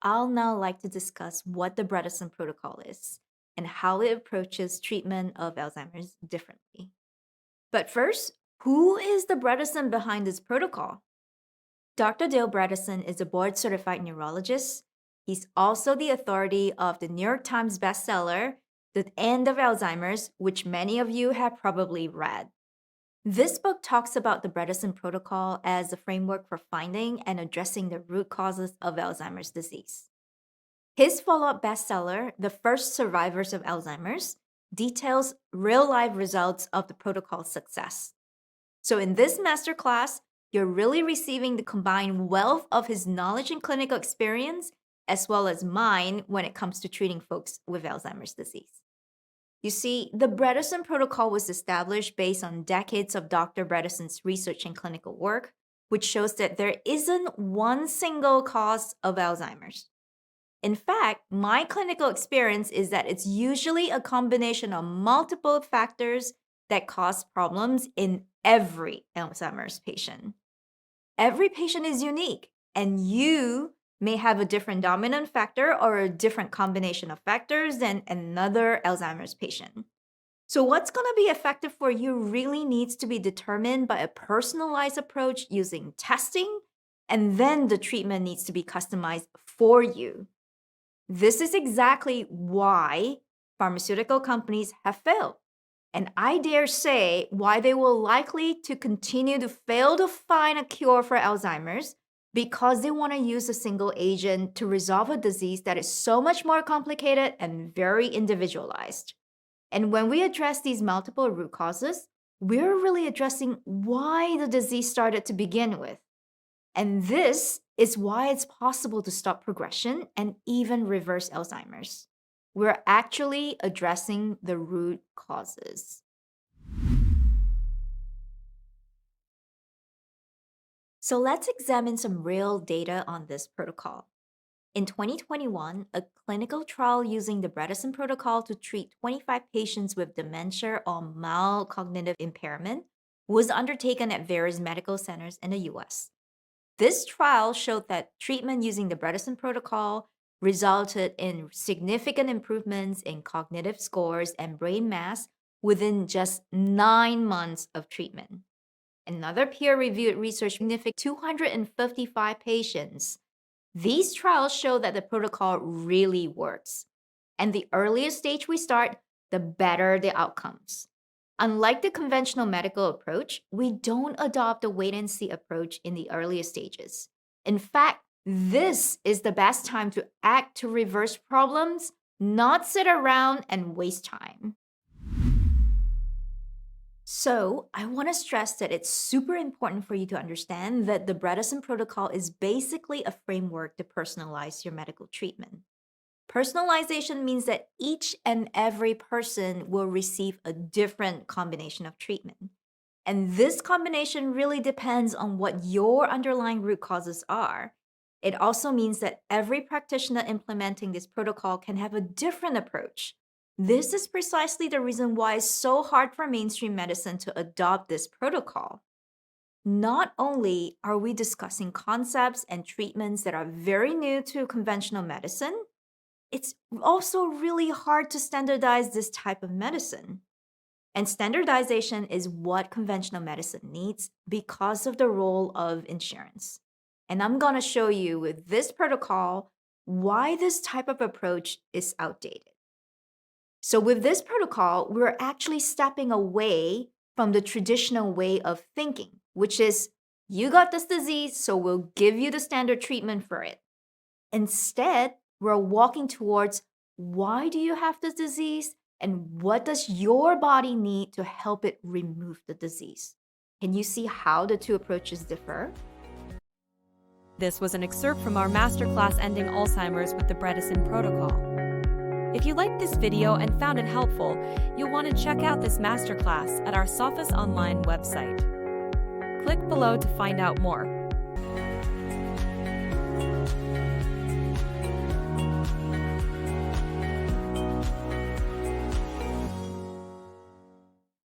I'll now like to discuss what the Bredesen Protocol is and how it approaches treatment of Alzheimer's differently. But first, who is the Bredesen behind this protocol? Dr. Dale Bredesen is a board certified neurologist. He's also the authority of the New York Times bestseller, The End of Alzheimer's, which many of you have probably read. This book talks about the Bredesen Protocol as a framework for finding and addressing the root causes of Alzheimer's disease. His follow up bestseller, The First Survivors of Alzheimer's, details real life results of the protocol's success. So, in this masterclass, you're really receiving the combined wealth of his knowledge and clinical experience, as well as mine when it comes to treating folks with Alzheimer's disease. You see, the Bredesen Protocol was established based on decades of Dr. Bredesen's research and clinical work, which shows that there isn't one single cause of Alzheimer's. In fact, my clinical experience is that it's usually a combination of multiple factors that cause problems in every Alzheimer's patient. Every patient is unique, and you may have a different dominant factor or a different combination of factors than another Alzheimer's patient. So, what's going to be effective for you really needs to be determined by a personalized approach using testing, and then the treatment needs to be customized for you. This is exactly why pharmaceutical companies have failed. And I dare say why they will likely to continue to fail to find a cure for Alzheimer's because they want to use a single agent to resolve a disease that is so much more complicated and very individualized. And when we address these multiple root causes, we're really addressing why the disease started to begin with. And this is why it's possible to stop progression and even reverse Alzheimer's. We're actually addressing the root causes. So let's examine some real data on this protocol. In 2021, a clinical trial using the Bredesen Protocol to treat 25 patients with dementia or mild cognitive impairment was undertaken at various medical centers in the US. This trial showed that treatment using the Bredesen Protocol resulted in significant improvements in cognitive scores and brain mass within just 9 months of treatment. Another peer-reviewed research significant 255 patients. These trials show that the protocol really works. And the earlier stage we start, the better the outcomes. Unlike the conventional medical approach, we don't adopt a wait-and-see approach in the earlier stages. In fact, this is the best time to act to reverse problems, not sit around and waste time. So, I want to stress that it's super important for you to understand that the Bredesen Protocol is basically a framework to personalize your medical treatment. Personalization means that each and every person will receive a different combination of treatment. And this combination really depends on what your underlying root causes are. It also means that every practitioner implementing this protocol can have a different approach. This is precisely the reason why it's so hard for mainstream medicine to adopt this protocol. Not only are we discussing concepts and treatments that are very new to conventional medicine, it's also really hard to standardize this type of medicine. And standardization is what conventional medicine needs because of the role of insurance. And I'm going to show you with this protocol why this type of approach is outdated. So with this protocol, we're actually stepping away from the traditional way of thinking, which is, you got this disease, so we'll give you the standard treatment for it. Instead, we're walking towards, why do you have this disease and what does your body need to help it remove the disease? Can you see how the two approaches differ? This was an excerpt from our Masterclass Ending Alzheimer's with the Bredesen Protocol. If you liked this video and found it helpful, you'll want to check out this masterclass at our Sophus online website. Click below to find out more.